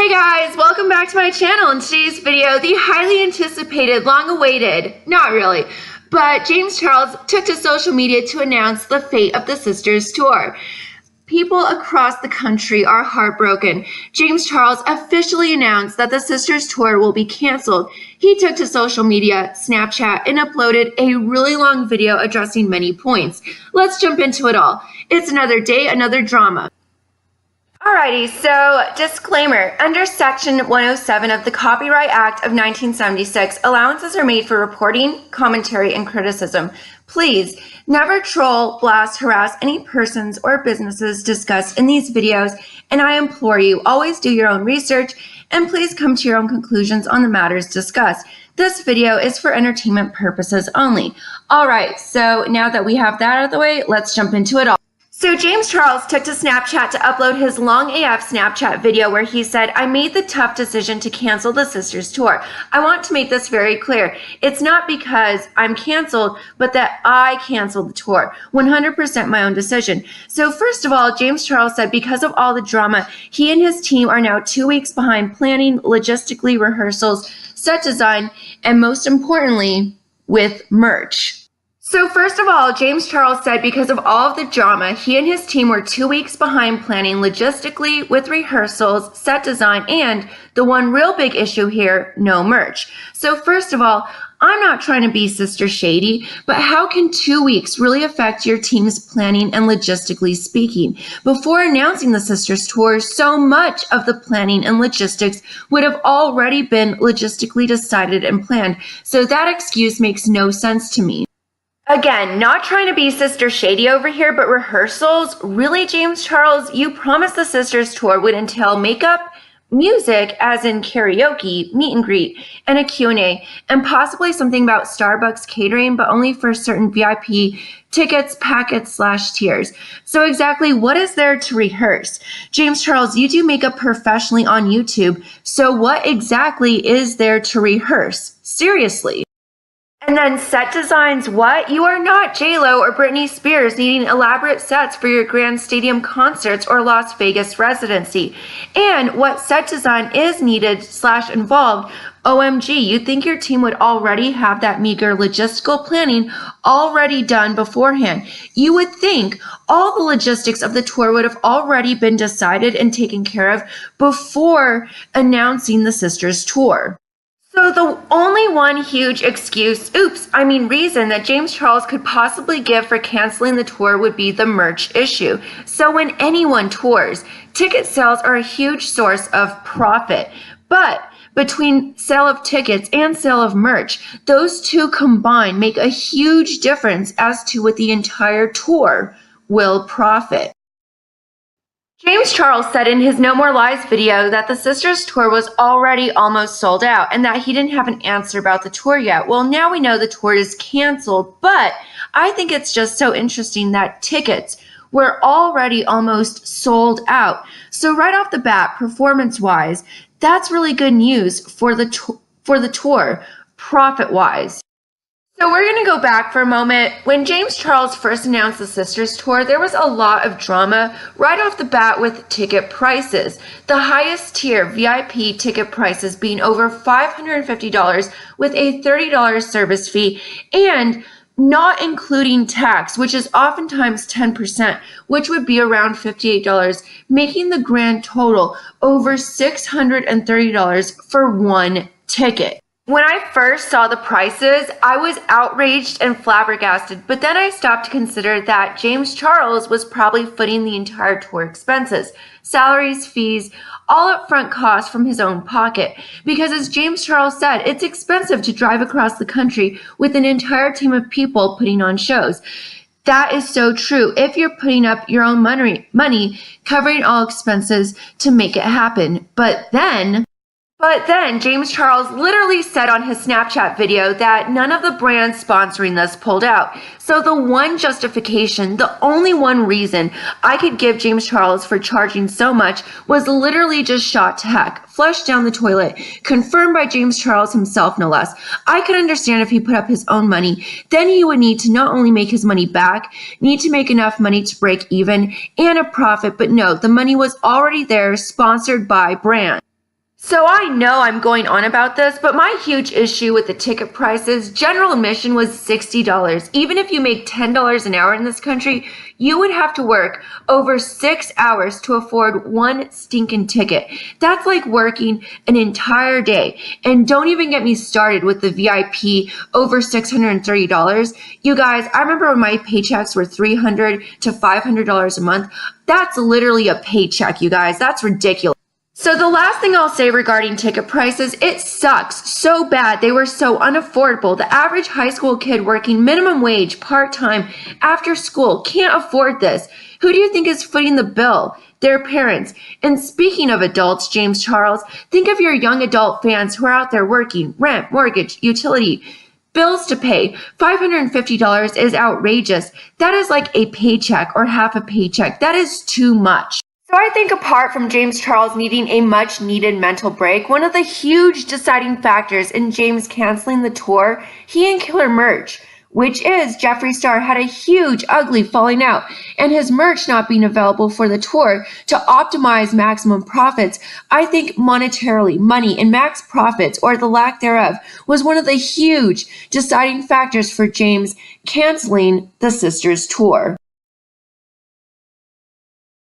Hey guys, welcome back to my channel. In today's video, the highly anticipated, long-awaited, not really, but James Charles took to social media to announce the fate of the Sisters Tour. People across the country are heartbroken. James Charles officially announced that the Sisters Tour will be canceled. He took to social media, Snapchat, and uploaded a really long video addressing many points. Let's jump into it all. It's another day, another drama. Alrighty, so disclaimer. Under Section 107 of the Copyright Act of 1976, allowances are made for reporting, commentary, and criticism. Please never troll, blast, harass any persons or businesses discussed in these videos, and I implore you, always do your own research and please come to your own conclusions on the matters discussed. This video is for entertainment purposes only. Alright, so now that we have that out of the way, let's jump into it all. So James Charles took to Snapchat to upload his long AF Snapchat video where he said, "I made the tough decision to cancel the Sisters Tour. I want to make this very clear. It's not because I'm canceled, but that I canceled the tour. 100% my own decision." So first of all, James Charles said because of all the drama, he and his team are now 2 weeks behind planning, logistically rehearsals, set design, and most importantly, with merch. So first of all, James Charles said because of all of the drama, he and his team were 2 weeks behind planning logistically with rehearsals, set design, and the one real big issue here, no merch. So first of all, I'm not trying to be Sister Shady, but how can 2 weeks really affect your team's planning and logistically speaking? Before announcing the Sisters Tour, so much of the planning and logistics would have already been logistically decided and planned. So that excuse makes no sense to me. Again, not trying to be Sister Shady over here, but rehearsals? Really, James Charles? You promised the Sisters Tour would entail makeup, music, as in karaoke, meet and greet, and a Q&A, and possibly something about Starbucks catering, but only for certain VIP tickets, packets, / tiers. So exactly what is there to rehearse? James Charles, you do makeup professionally on YouTube, so what exactly is there to rehearse? Seriously. And then set designs, what? You are not J-Lo or Britney Spears needing elaborate sets for your grand stadium concerts or Las Vegas residency. And what set design is needed / involved, OMG, you'd think your team would already have that meager logistical planning already done beforehand. You would think all the logistics of the tour would have already been decided and taken care of before announcing the Sisters Tour. So the only one huge reason that James Charles could possibly give for canceling the tour would be the merch issue. So when anyone tours, ticket sales are a huge source of profit. But between sale of tickets and sale of merch, those two combined make a huge difference as to what the entire tour will profit. James Charles said in his No More Lies video that the Sisters Tour was already almost sold out and that he didn't have an answer about the tour yet. Well, now we know the tour is canceled, but I think it's just so interesting that tickets were already almost sold out. So right off the bat, performance-wise, that's really good news for the tour, profit-wise. So we're going to go back for a moment. When James Charles first announced the Sisters Tour, there was a lot of drama right off the bat with ticket prices. The highest tier VIP ticket prices being over $550 with a $30 service fee and not including tax, which is oftentimes 10%, which would be around $58, making the grand total over $630 for one ticket. When I first saw the prices, I was outraged and flabbergasted, but then I stopped to consider that James Charles was probably footing the entire tour expenses, salaries, fees, all upfront costs from his own pocket. Because as James Charles said, it's expensive to drive across the country with an entire team of people putting on shows. That is so true. If you're putting up your own money, covering all expenses to make it happen. But then James Charles literally said on his Snapchat video that none of the brands sponsoring this pulled out. So the one justification, the only one reason I could give James Charles for charging so much was literally just shot to heck, flushed down the toilet, confirmed by James Charles himself, no less. I could understand if he put up his own money, then he would need to not only make his money back, need to make enough money to break even and a profit, but no, the money was already there, sponsored by brands. So I know I'm going on about this, but my huge issue with the ticket prices, general admission was $60. Even if you make $10 an hour in this country, you would have to work over 6 hours to afford one stinking ticket. That's like working an entire day. And don't even get me started with the VIP over $630. You guys, I remember when my paychecks were $300 to $500 a month. That's literally a paycheck, you guys. That's ridiculous. So the last thing I'll say regarding ticket prices, it sucks so bad. They were so unaffordable. The average high school kid working minimum wage, part-time, after school can't afford this. Who do you think is footing the bill? Their parents. And speaking of adults, James Charles, think of your young adult fans who are out there working, rent, mortgage, utility, bills to pay. $550 is outrageous. That is like a paycheck or half a paycheck. That is too much. So I think apart from James Charles needing a much needed mental break, one of the huge deciding factors in James canceling the tour, he and Killer Merch, which is Jeffree Star, had a huge ugly falling out, and his merch not being available for the tour to optimize maximum profits. I think monetarily, money and max profits, or the lack thereof, was one of the huge deciding factors for James canceling the Sisters tour.